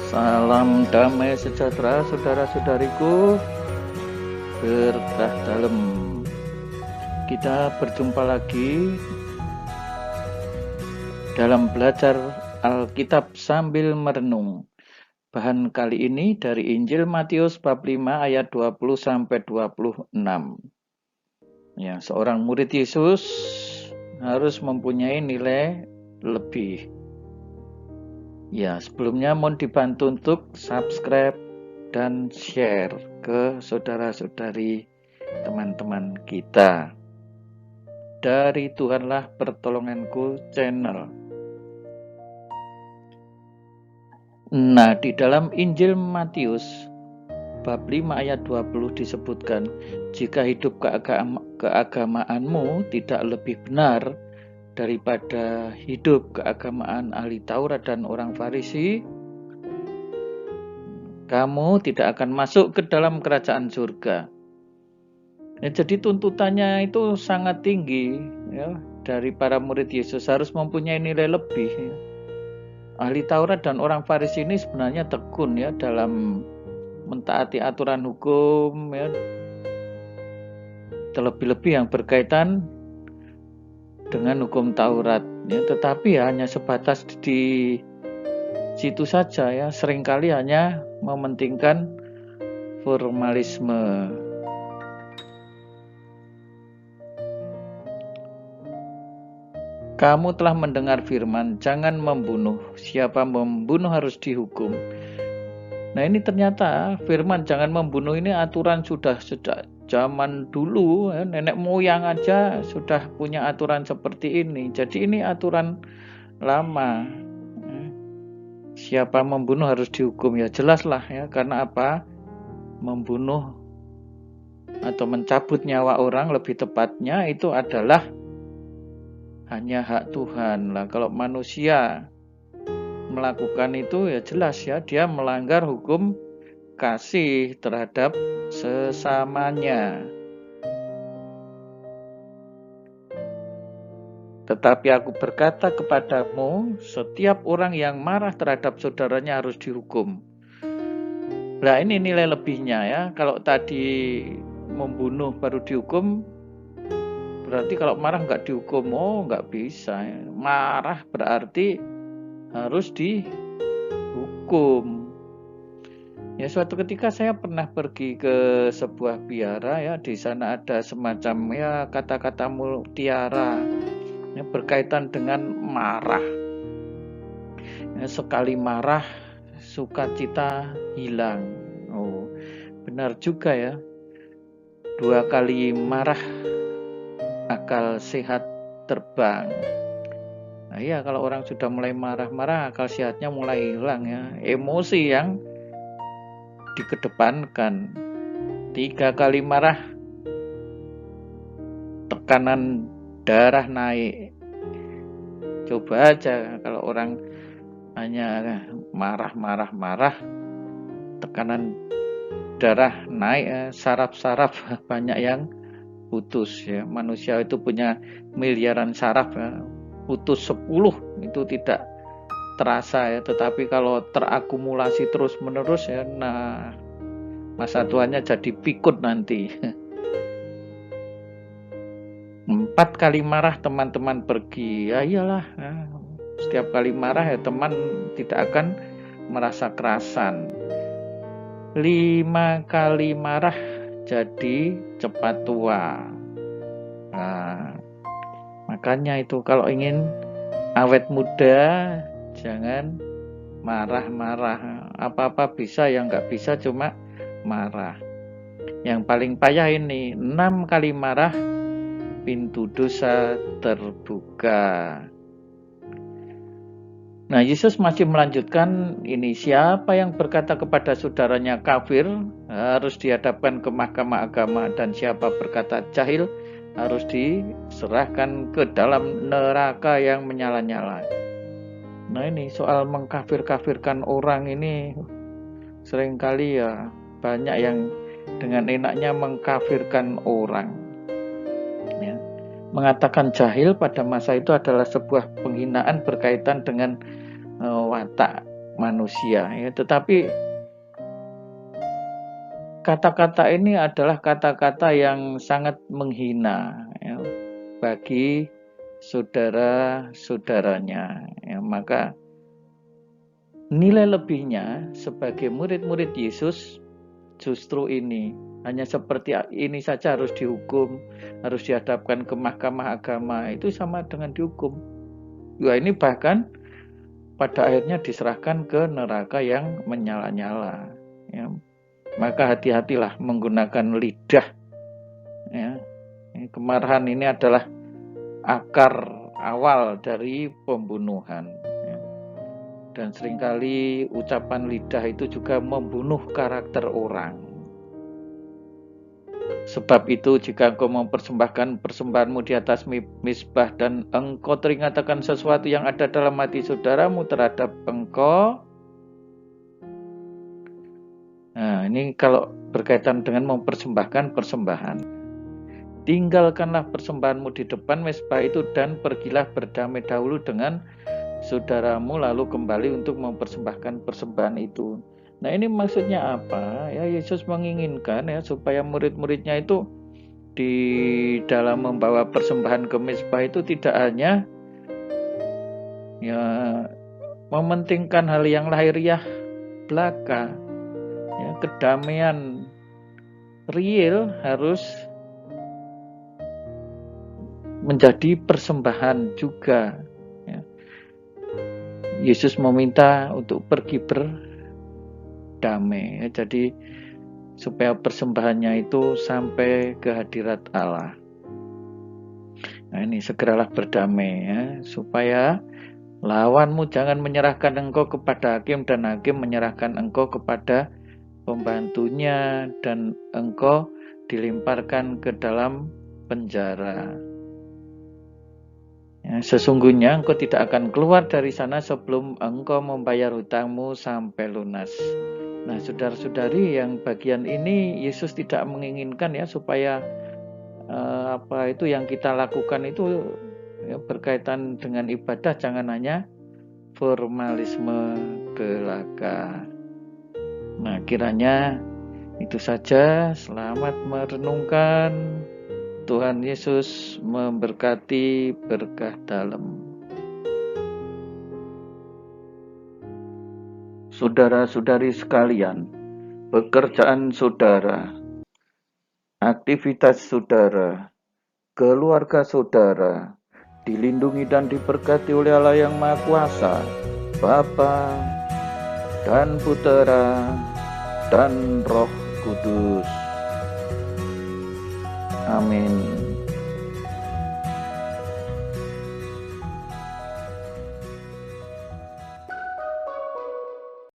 Salam damai sejahtera saudara-saudariku, berkah dalam. Kita berjumpa lagi dalam belajar Alkitab sambil merenung. Bahan kali ini dari Injil Matius bab 5 ayat 20 sampai 26. Ya, seorang murid Yesus harus mempunyai nilai lebih. Ya, sebelumnya mohon dibantu untuk subscribe dan share ke saudara-saudari teman-teman kita. Dari Tuhanlah pertolonganku channel. Nah, di dalam Injil Matius bab 5 ayat 20 disebutkan, jika hidup keagamaanmu tidak lebih benar daripada hidup keagamaan ahli Taurat dan orang Farisi, kamu tidak akan masuk ke dalam kerajaan surga. Ya, jadi tuntutannya itu sangat tinggi ya, dari para murid Yesus harus mempunyai nilai lebih. Ya. Ahli Taurat dan orang Farisi ini sebenarnya tekun ya dalam mentaati aturan hukum ya, terlebih-lebih yang berkaitan dengan hukum Taurat ya, tetapi ya, hanya sebatas di situ saja ya, seringkali hanya mementingkan formalisme. Kamu telah mendengar firman, jangan membunuh, siapa membunuh harus dihukum. Nah, ini ternyata firman jangan membunuh ini aturan sudah sejak zaman dulu ya, nenek moyang aja sudah punya aturan seperti ini. Jadi ini aturan lama. Siapa membunuh harus dihukum, ya jelaslah ya, karena apa? Membunuh atau mencabut nyawa orang, lebih tepatnya itu adalah hanya hak Tuhan lah. Kalau manusia melakukan itu ya jelas ya, dia melanggar hukum kasih terhadap sesamanya. Tetapi aku berkata kepadamu, setiap orang yang marah terhadap saudaranya harus dihukum. Nah, ini nilai lebihnya ya. Kalau tadi membunuh baru dihukum, berarti kalau marah nggak dihukum, nggak bisa. Marah berarti harus dihukum. Ya, suatu ketika saya pernah pergi ke sebuah biara ya, di sana ada semacam ya kata-kata mutiara ya, berkaitan dengan marah. Ya, sekali marah sukacita hilang. Oh, benar juga ya. 2 kali marah akal sehat terbang. Nah, iya, kalau orang sudah mulai marah-marah, akal sehatnya mulai hilang ya. Emosi yang dikedepankan. 3 kali marah, tekanan darah naik. Coba aja kalau orang hanya marah, tekanan darah naik, saraf-saraf banyak yang putus ya. Manusia itu punya miliaran saraf ya. Putus 10 itu tidak terasa ya, tetapi kalau terakumulasi terus-menerus ya, nah masa tuanya jadi pikun nanti. 4 kali marah teman-teman pergi, ya iyalah ya. Setiap kali marah ya teman tidak akan merasa kerasan. 5 kali marah jadi cepat tua. Nah, makanya itu kalau ingin awet muda jangan marah-marah. Apa-apa bisa, yang nggak bisa cuma marah. Yang paling payah ini, 6 kali marah pintu dosa terbuka. Nah, Yesus masih melanjutkan ini, siapa yang berkata kepada saudaranya kafir harus dihadapkan ke mahkamah agama, dan siapa berkata jahil harus diserahkan ke dalam neraka yang menyala-nyala. Nah, ini soal mengkafir-kafirkan orang ini seringkali ya banyak yang dengan enaknya mengkafirkan orang. Ya. Mengatakan jahil pada masa itu adalah sebuah penghinaan berkaitan dengan watak manusia ya, tetapi kata-kata ini adalah kata-kata yang sangat menghina ya, bagi saudara-saudaranya ya. Maka nilai lebihnya sebagai murid-murid Yesus justru ini, hanya seperti ini saja harus dihukum, harus dihadapkan ke mahkamah agama, itu sama dengan dihukum. Ya, ini bahkan pada akhirnya diserahkan ke neraka yang menyala-nyala ya. Maka hati-hatilah menggunakan lidah ya. Kemarahan ini adalah akar awal dari pembunuhan ya. Dan seringkali ucapan lidah itu juga membunuh karakter orang. Sebab itu jika engkau mempersembahkan persembahanmu di atas misbah dan engkau teringat akan sesuatu yang ada dalam hati saudaramu terhadap engkau. Nah, ini kalau berkaitan dengan mempersembahkan persembahan. Tinggalkanlah persembahanmu di depan mezbah itu dan pergilah berdamai dahulu dengan saudaramu lalu kembali untuk mempersembahkan persembahan itu. Nah, ini maksudnya apa? Ya, Yesus menginginkan ya supaya murid-muridnya itu di dalam membawa persembahan ke mezbah itu tidak hanya ya mementingkan hal yang lahiriah belaka. Ya, kedamaian real harus menjadi persembahan juga ya. Yesus meminta untuk pergi berdamai ya, jadi supaya persembahannya itu sampai ke hadirat Allah. Nah, ini segeralah berdamai ya, supaya lawanmu jangan menyerahkan engkau kepada hakim dan hakim menyerahkan engkau kepada pembantunya dan engkau dilemparkan ke dalam penjara. Ya, sesungguhnya engkau tidak akan keluar dari sana sebelum engkau membayar hutangmu sampai lunas. Nah, saudara-saudari, yang bagian ini Yesus tidak menginginkan ya supaya apa itu yang kita lakukan itu ya, berkaitan dengan ibadah jangan hanya formalisme belaka. Nah, kiranya itu saja. Selamat merenungkan. Tuhan Yesus memberkati berkah dalam. Saudara-saudari sekalian, pekerjaan saudara, aktivitas saudara, keluarga saudara dilindungi dan diberkati oleh Allah yang Maha Kuasa, Bapa dan Putera dan Roh Kudus. Amin.